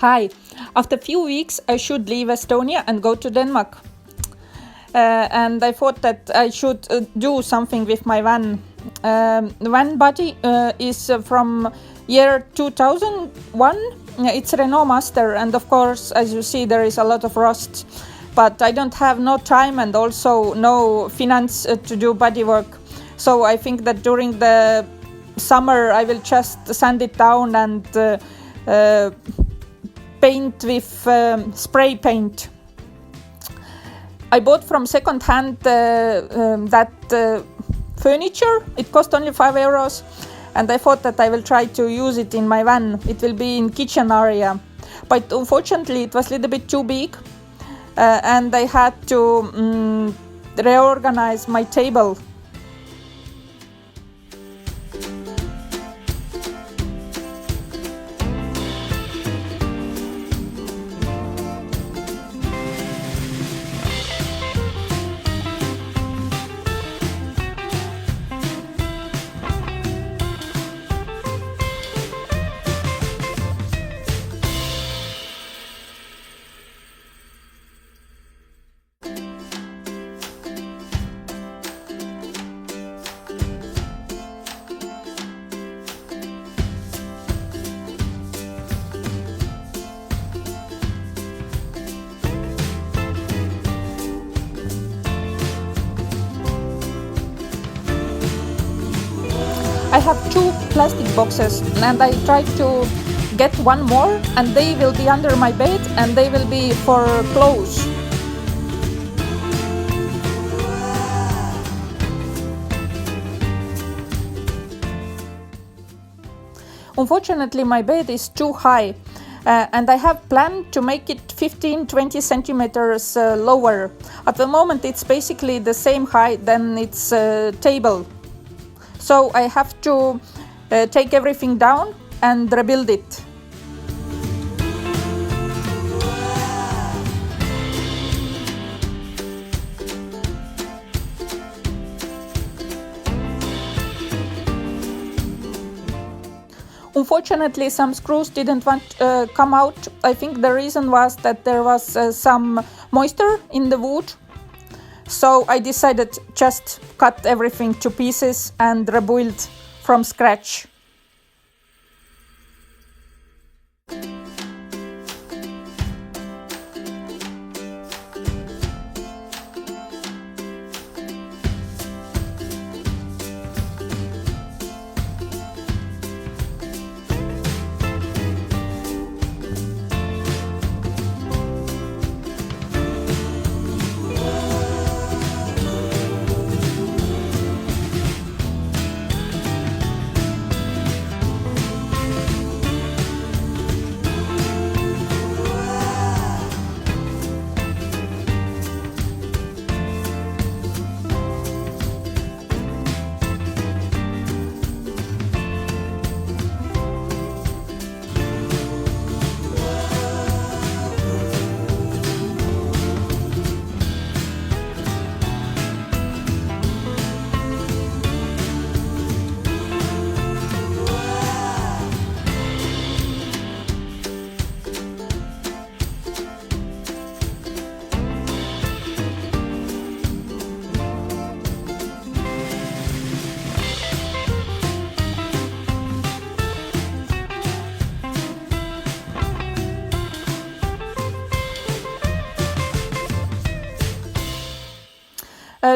Hi. After a few weeks, I should leave Estonia and go to Denmark. And I thought that I should do something with my van. The van body is from year 2001. It's Renault Master, and of course, as you see, there is a lot of rust. But I don't have no time and also no finance to do body work. So I think that during the summer I will just sand it down and paint with spray paint. I bought from second hand that furniture. It cost only €5, and I thought that I will try to use it in my van. It will be in kitchen area, but unfortunately it was a little bit too big, and I had to reorganize my table. I have 2 plastic boxes, and I tried to get one more, and they will be under my bed and they will be for clothes. Unfortunately, my bed is too high, and I have planned to make it 15-20 centimeters lower. At the moment it's basically the same height than its table. So I have to take everything down and rebuild it. Unfortunately, some screws didn't want come out. I think the reason was that there was some moisture in the wood. So I decided just cut everything to pieces and rebuild from scratch.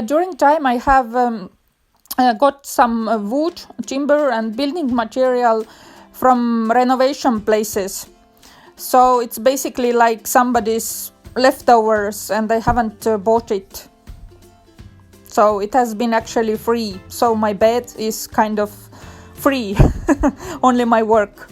During time I have got some wood, timber and building material from renovation places. So it's basically like somebody's leftovers, and I haven't bought it. So it has been actually free. So my bed is kind of free, only my work.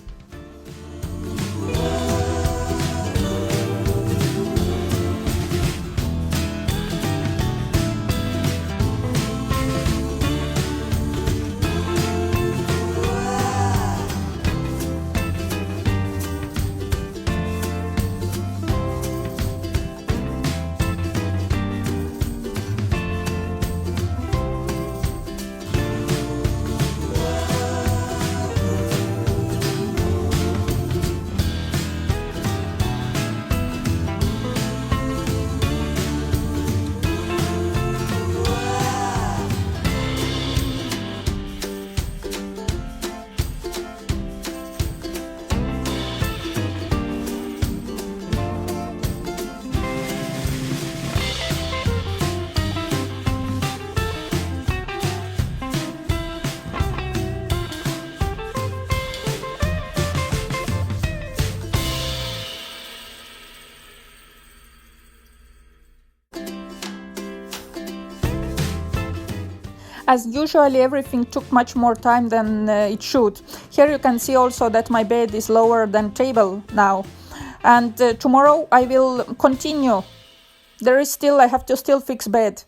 As usually, everything took much more time than it should. Here you can see also that my bed is lower than table now. And tomorrow I will continue. I have to still fix bed.